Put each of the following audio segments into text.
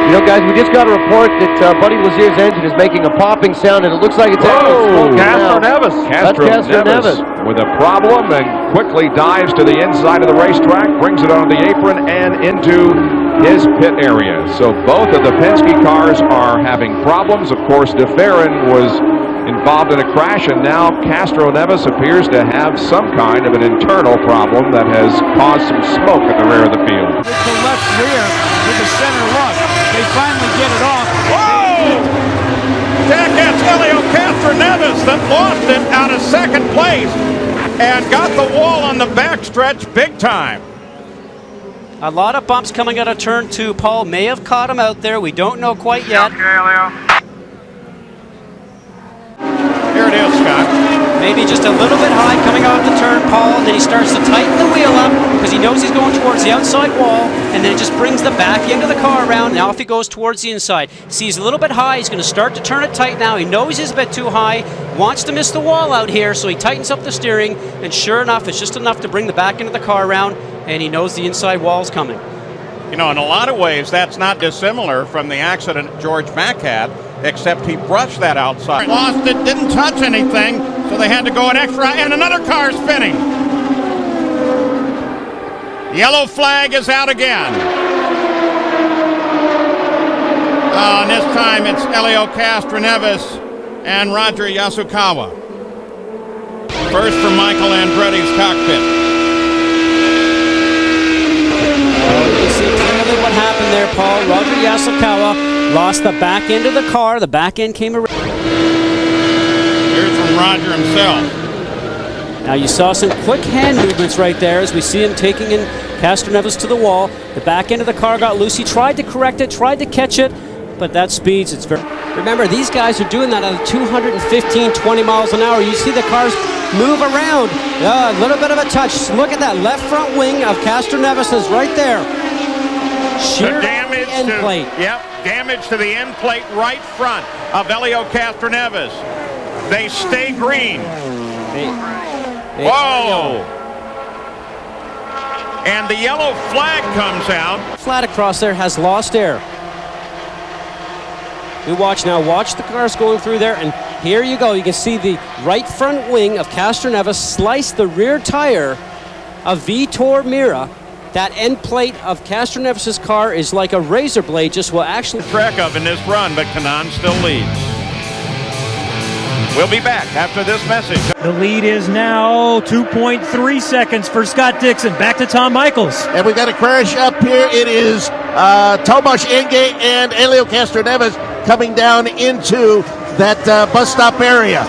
You know, guys, we just got a report that Buddy Lazier's engine is making a popping sound, and it looks like it's actually Castroneves. Castroneves with a problem and quickly dives to the inside of the racetrack, brings it onto the apron and into his pit area. So both of the Penske cars are having problems. Of course, DeFerrin was involved in a crash, and now Castroneves appears to have some kind of an internal problem that has caused some smoke at the rear of the field. With the left rear with the center lug. They finally get it off. Whoa! Jackass Helio Castroneves that lost it out of second place and got the wall on the backstretch big time. A lot of bumps coming out of turn 2. Paul may have caught him out there. We don't know quite yet. Okay, Helio. Here it is, Scott. Maybe just a little bit high coming off the turn, Paul. Then he starts to tighten the wheel up because he knows he's going towards the outside wall, and then it just brings the back end of the car around. Now if he goes towards the inside, see he's a little bit high. He's going to start to turn it tight now. He knows he's a bit too high, wants to miss the wall out here, so he tightens up the steering, and sure enough, it's just enough to bring the back end of the car around, and he knows the inside wall's coming. You know, in a lot of ways, that's not dissimilar from the accident George Mack had, except he brushed that outside. Lost it, didn't touch anything, so they had to go an extra, and another car spinning. Yellow flag is out again. And this time it's Helio Castroneves and Roger Yasukawa. First from Michael Andretti's cockpit. What happened there, Paul? Roger Yasukawa lost the back end of the car. The back end came around. Here's from Roger himself. Now you saw some quick hand movements right there as we see him taking in Castroneves to the wall. The back end of the car got loose. He tried to correct it, tried to catch it, but that speeds. It's very. Remember, these guys are doing that at 215, 20 miles an hour. You see the cars move around. A little bit of a touch. Look at that left front wing of Castroneves is right there. Sheer damage end plate. Yep, damage to the end plate right front of Helio Castroneves. They stay green. Whoa! And the yellow flag comes out. Flat across there has lost air. We watch now. Watch the cars going through there, and here you go. You can see the right front wing of Castroneves slice the rear tire of Vitor Meira. That end plate of Castroneves' car is like a razor blade, just will actually track of in this run, but Kanaan still leads. We'll be back after this message. The lead is now 2.3 seconds for Scott Dixon. Back to Tom Michaels. And we got a crash up here. It is Tomasz Inge and Helio Castroneves coming down into that bus stop area.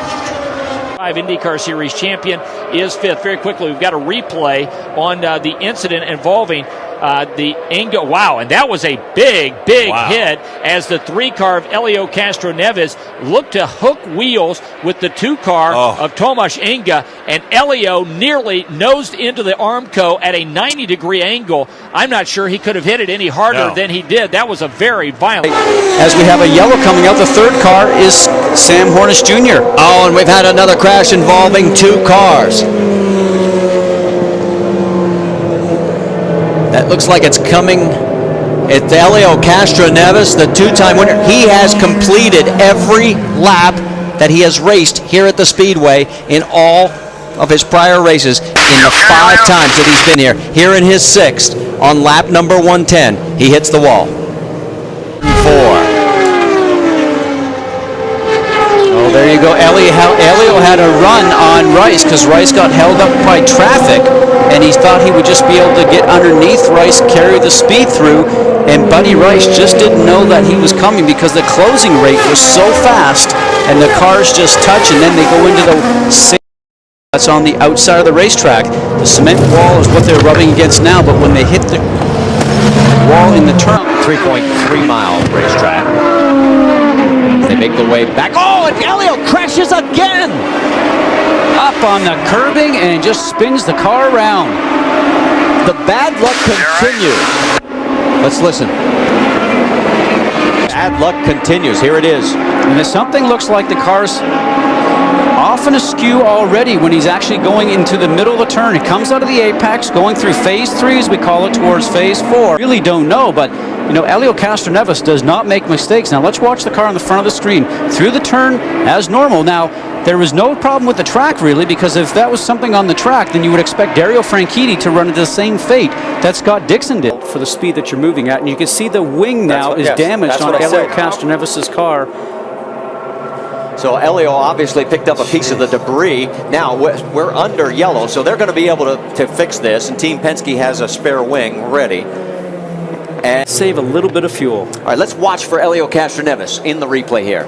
IndyCar Series champion is fifth. Very quickly, we've got a replay on the incident involving the Ingo. Wow, and that was a big hit as the 3-car of Helio Castroneves looked to hook wheels with the 2-car of Tomasz Inge, and Helio nearly nosed into the Armco at a 90-degree angle. I'm not sure he could have hit it any harder than he did. That was a very violent. As we have a yellow coming out, the 3rd car is Sam Hornish Jr. Oh, and we've had another crash involving 2 cars. That looks like it's coming. It's Helio Castroneves, the 2-time winner. He has completed every lap that he has raced here at the Speedway in all of his prior races in the 5 times that he's been here. Here in his 6th, on lap number 110, he hits the wall. 4. Oh, there you go. Helio had a run on Rice because Rice got held up by traffic, and he thought he would just be able to get underneath Rice, carry the speed through, and Buddy Rice just didn't know that he was coming because the closing rate was so fast, and the cars just touch, and then they go into the same. That's on the outside of the racetrack. The cement wall is what they're rubbing against now, but when they hit the wall in the turn, 3.3-mile racetrack. They make the way back. Oh, and Helio crashes again! Up on the curbing and just spins the car around. The bad luck continues. Let's listen. Bad luck continues. Here it is. And something looks like the car's often askew already when he's actually going into the middle of the turn. He comes out of the apex, going through phase 3, as we call it, towards phase 4. Really don't know, but You know, Helio Castroneves does not make mistakes. Now let's watch the car on the front of the screen. Through the turn as normal. Now, there was no problem with the track, really, because if that was something on the track, then you would expect Dario Franchitti to run into the same fate that Scott Dixon did for the speed that you're moving at. And you can see the wing now is damaged on Helio Castroneves' car. So Helio obviously picked up a piece of the debris. Now we're under yellow, so they're going to be able to fix this, and Team Penske has a spare wing ready. And save a little bit of fuel. All right, let's watch for Helio Castroneves in the replay here.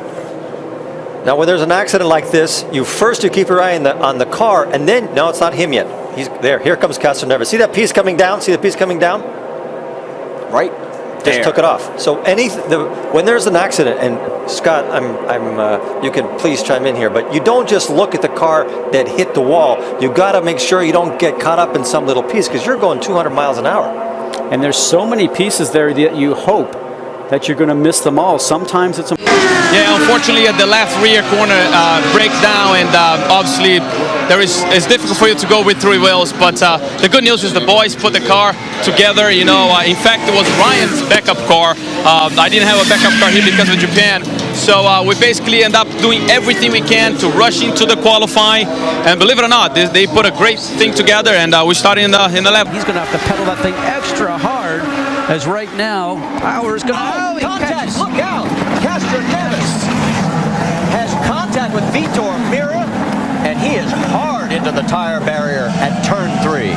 Now, when there's an accident like this, you keep your eye on the car, and then, no, it's not him yet. He's there. Here comes Castroneves. See that piece coming down? See the piece coming down? Right. Just took it off. So when there's an accident, and Scott, you can please chime in here, but you don't just look at the car that hit the wall. You got to make sure you don't get caught up in some little piece, because you're going 200 miles an hour. And there's so many pieces there that you hope that you're going to miss them all. Sometimes it's yeah, unfortunately at the left rear corner breaks down, and obviously it's difficult for you to go with 3 wheels, but the good news is the boys put the car together. You know, in fact it was Ryan's backup car. I didn't have a backup car here because of Japan, so we basically end up doing everything we can to rush into the qualifying, and believe it or not, they put a great thing together, and we started in the lap. He's going to have to pedal that thing extra hard, as right now Power's going to contact! Look out! Castroneves has contact with Vitor Mira, and he is hard into the tire barrier at turn 3.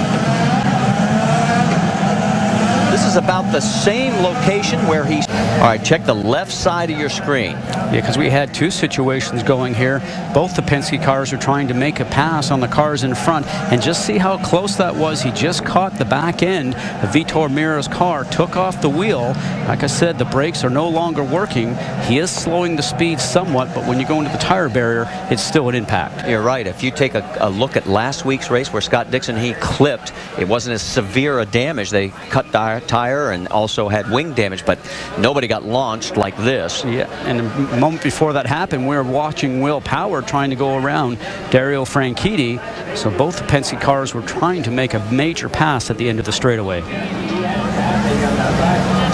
This is about the same location where he's... All right, check the left side of your screen. Yeah, because we had 2 situations going here. Both the Penske cars are trying to make a pass on the cars in front, and just see how close that was. He just caught the back end of Vitor Mira's car, took off the wheel. Like I said, the brakes are no longer working. He is slowing the speed somewhat, but when you go into the tire barrier, it's still an impact. You're right. If you take a look at last week's race where Scott Dixon, he clipped, it wasn't as severe a damage. They cut the tire and also had wing damage, but nobody got launched like this. Yeah, and a moment before that happened, we were watching Will Power trying to go around Dario Franchitti. So both the Penske cars were trying to make a major pass at the end of the straightaway.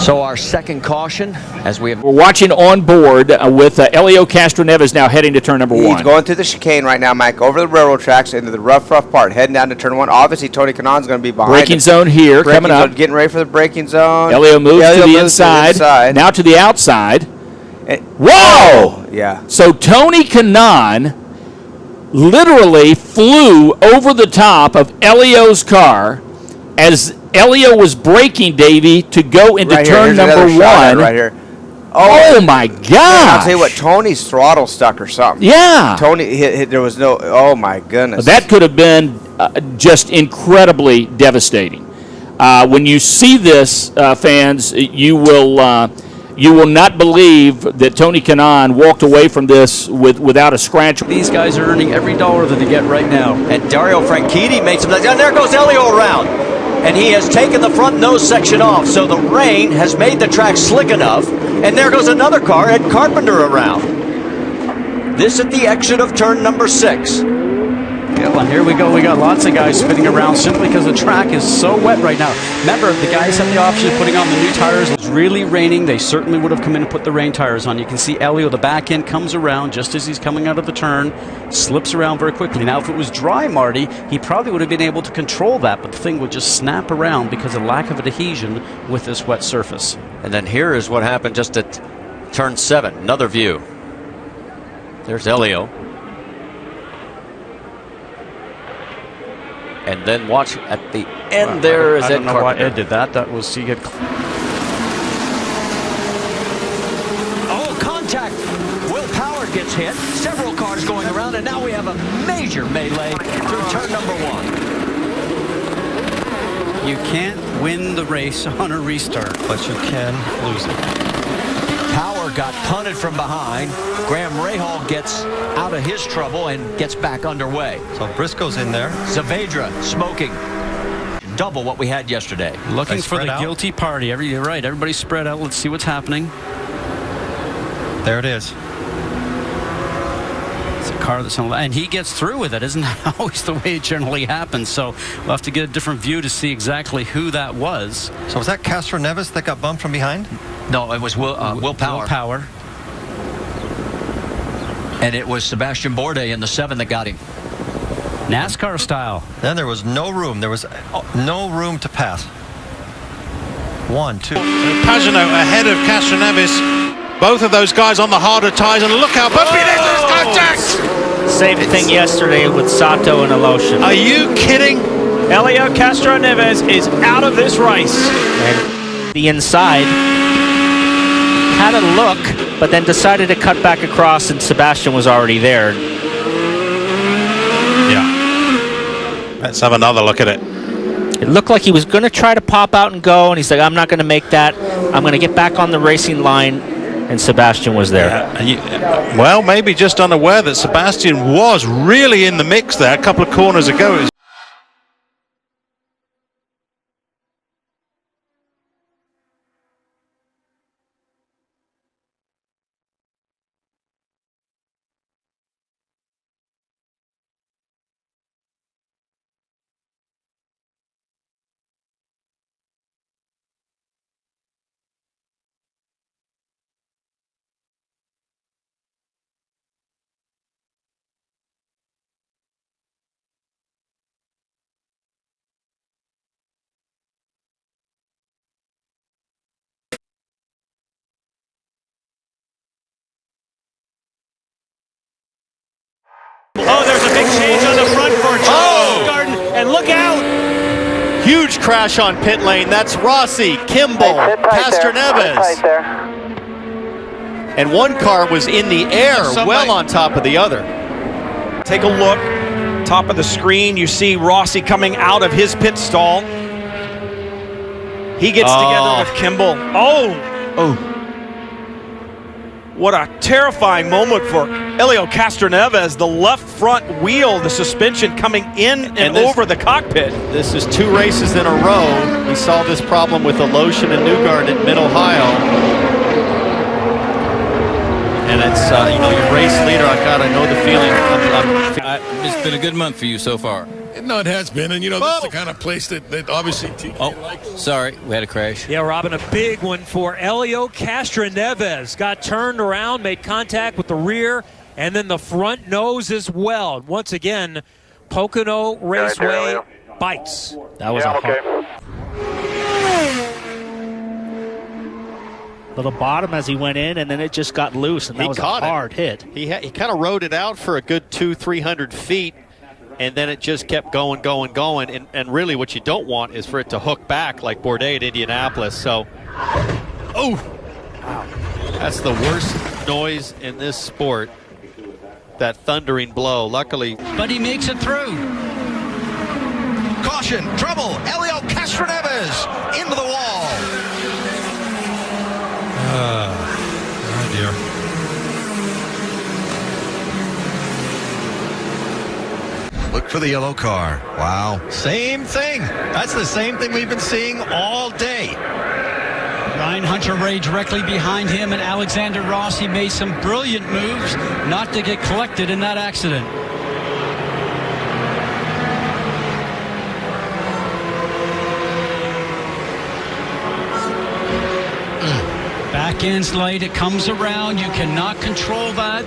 So our second caution, as we're watching on board with Helio Castroneves now heading to turn number 1. He's going through the chicane right now, Mike, over the railroad tracks into the rough part, heading down to turn 1. Obviously, Tony Kanaan's going to be behind. Braking zone here, coming up. Getting ready for the braking zone. Helio moves to the inside, now to the outside. Whoa! Yeah. So Tony Kanaan literally flew over the top of Helio's car as Helio was braking, Davey, to go into turn number 1. Right here. Oh my God! I'll tell you what, Tony's throttle stuck or something. Yeah. Tony hit there was no. Oh my goodness. That could have been just incredibly devastating. When you see this, fans, you will not believe that Tony Kanaan walked away from this without a scratch. These guys are earning every dollar that they get right now. And Dario Franchitti made some... And there goes Helio around. And he has taken the front nose section off, so the rain has made the track slick enough. And there goes another car, Ed Carpenter, around. This at the exit of turn number 6. Yeah, well, here we go. We got lots of guys spinning around simply because the track is so wet right now. Remember, the guys have the option of putting on the new tires. It's really raining. They certainly would have come in and put the rain tires on. You can see Helio, the back end, comes around just as he's coming out of the turn, slips around very quickly. Now, if it was dry, Marty, he probably would have been able to control that, but the thing would just snap around because of lack of adhesion with this wet surface. And then here is what happened just at turn 7. Another view. There's Helio. And then watch at the end there is Ed Carpenter. I don't know why Ed did that. That was he had. Oh, contact! Will Power gets hit. Several cars going around, and now we have a major melee through turn number 1. You can't win the race on a restart, but you can lose it. Power got punted from behind. Graham Rahal gets out of his trouble and gets back underway. So Briscoe's in there. Saavedra smoking. Double what we had yesterday. Looking for the guilty party. You're right. Everybody's spread out. Let's see what's happening. There it is. It's a car that's on, and he gets through with it. Isn't that always the way it generally happens? So we'll have to get a different view to see exactly who that was. So was that Castroneves that got bumped from behind? No, it was Will Power. And it was Sebastian Bourdais in the 7 that got him. NASCAR style. Then there was no room. There was no room to pass. 1, 2. Pagano ahead of Castroneves. Both of those guys on the harder tires, and look how bumpy it is. There's contact. Same thing yesterday with Sato and Aloshin. Are you kidding? Helio Castroneves is out of this race. And the inside had a look, but then decided to cut back across, and Sebastian was already there. Yeah. Let's have another look at it. It looked like he was going to try to pop out and go, and he's like, I'm not going to make that. I'm going to get back on the racing line, and Sebastian was there. Well, maybe just unaware that Sebastian was really in the mix there a couple of corners ago. It was Oh, there's a big change on the front for Charles Garden, and look out! Huge crash on pit lane. That's Rossi, Kimball, Castroneves. And one car was in the air, well on top of the other. Take a look, top of the screen, you see Rossi coming out of his pit stall. He gets together with Kimball. Oh! What a terrifying moment for Helio Castroneves. The left front wheel, the suspension coming in and over the cockpit. This is 2 races in a row. We saw this problem with Aloshin and Newgarden at Mid-Ohio. And it's, your race leader, I know the feeling. It's been a good month for you so far. No, it has been, and this is the kind of place that obviously TK likes. Sorry, we had a crash. Yeah, Robin, a big one for Helio Castroneves. Got turned around, made contact with the rear, and then the front nose as well. Once again, Pocono Raceway bites. That was little bottom as he went in, and then it just got loose, and that was a hard hit. He kind of rode it out for a good 200-300 feet. And then it just kept going. And really what you don't want is for it to hook back like Bourdais at Indianapolis. So, that's the worst noise in this sport, that thundering blow. Luckily. But he makes it through. Caution, trouble, Helio Castroneves into the wall. Oh, dear. Look for the yellow car. Wow. Same thing. That's the same thing we've been seeing all day. Ryan Hunter-Reay directly behind him, and Alexander Rossi made some brilliant moves not to get collected in that accident. Back end's light, it comes around. You cannot control that.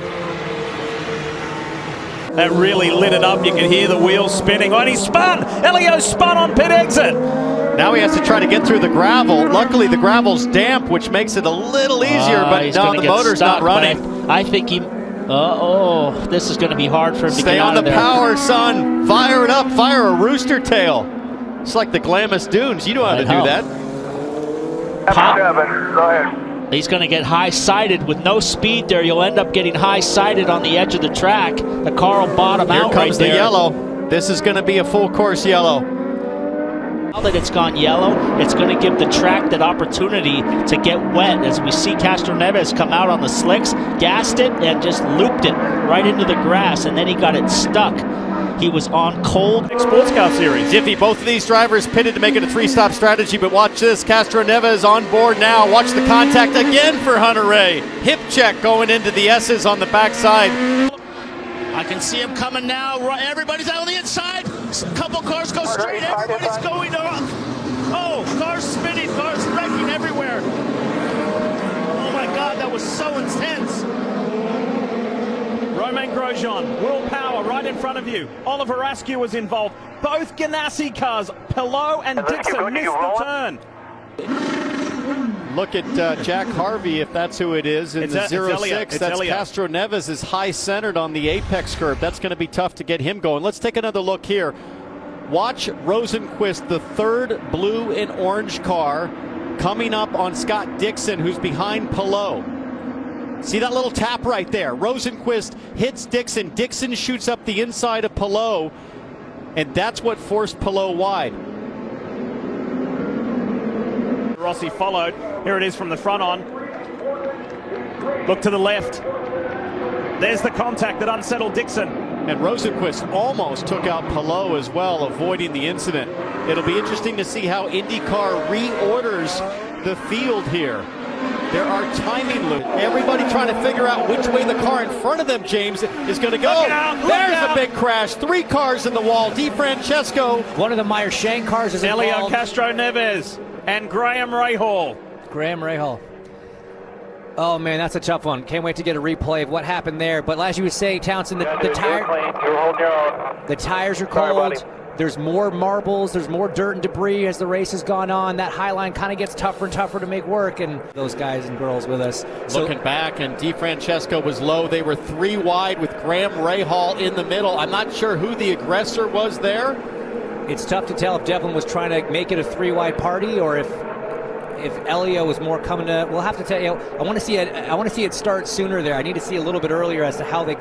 That really lit it up. You can hear the wheels spinning. And he spun! Helio spun on pit exit! Now he has to try to get through the gravel. Luckily, the gravel's damp, which makes it a little easier, but no, the motor's not running. I think he... this is going to be hard for him to get out of there. Stay on the power, son. Fire it up. Fire a rooster tail. It's like the Glamis Dunes. You know how to do that. Go ahead. He's going to get high-sided with no speed there. You'll end up getting high-sided on the edge of the track. The car will bottom out right there. Here comes the yellow. This is going to be a full-course yellow. Now that it's gone yellow, it's going to give the track that opportunity to get wet. As we see Castroneves come out on the slicks, gassed it, and just looped it right into the grass, and then he got it stuck. He was on cold. Sports Car Series. Jiffy, both of these drivers pitted to make it a 3-stop strategy, but watch this. Castroneves on board now. Watch the contact again for Hunter-Reay. Hip check going into the S's on the backside. I can see him coming now. Everybody's out on the inside. A couple cars go straight. Everybody's going off. Oh, cars spinning, cars wrecking everywhere. was so intense. Romain Grosjean, World Power right in front of you. Oliver Askew was involved. Both Ganassi cars, Pelot and Dixon, missed the turn. Look at Jack Harvey, if that's who it is, in the 06. That's Castroneves is high centered on the apex curve. That's going to be tough to get him going. Let's take another look here. Watch Rosenquist, the third blue and orange car, coming up on Scott Dixon, who's behind Pelot. See that little tap right there? Rosenquist hits Dixon. Dixon shoots up the inside of Pelot, and that's what forced Pelot wide. Rossi followed. Here it is from the front on. Look to the left. There's the contact that unsettled Dixon. And Rosenquist almost took out Pelot as well, avoiding the incident. It'll be interesting to see how IndyCar reorders the field here. There are timing loops. Everybody trying to figure out which way the car in front of them, James, is going to go. There's a big crash. 3 cars in the wall. DeFrancesco. One of the Meyer Shank cars is Helio involved. Castroneves and Graham Rahal. Graham Rahal. Oh, man, that's a tough one. Can't wait to get a replay of what happened there. But as you were saying, Townsend, the tires are cold. There's more marbles. There's more dirt and debris as the race has gone on. That high line kind of gets tougher and tougher to make work. And those guys and girls with us. Looking back, and DeFrancesco was low. They were 3 wide with Graham Rahal in the middle. I'm not sure who the aggressor was there. It's tough to tell if Devlin was trying to make it a 3-wide party or if Helio was more coming to. We'll have to tell you. I want to see it start sooner there. I need to see a little bit earlier as to how they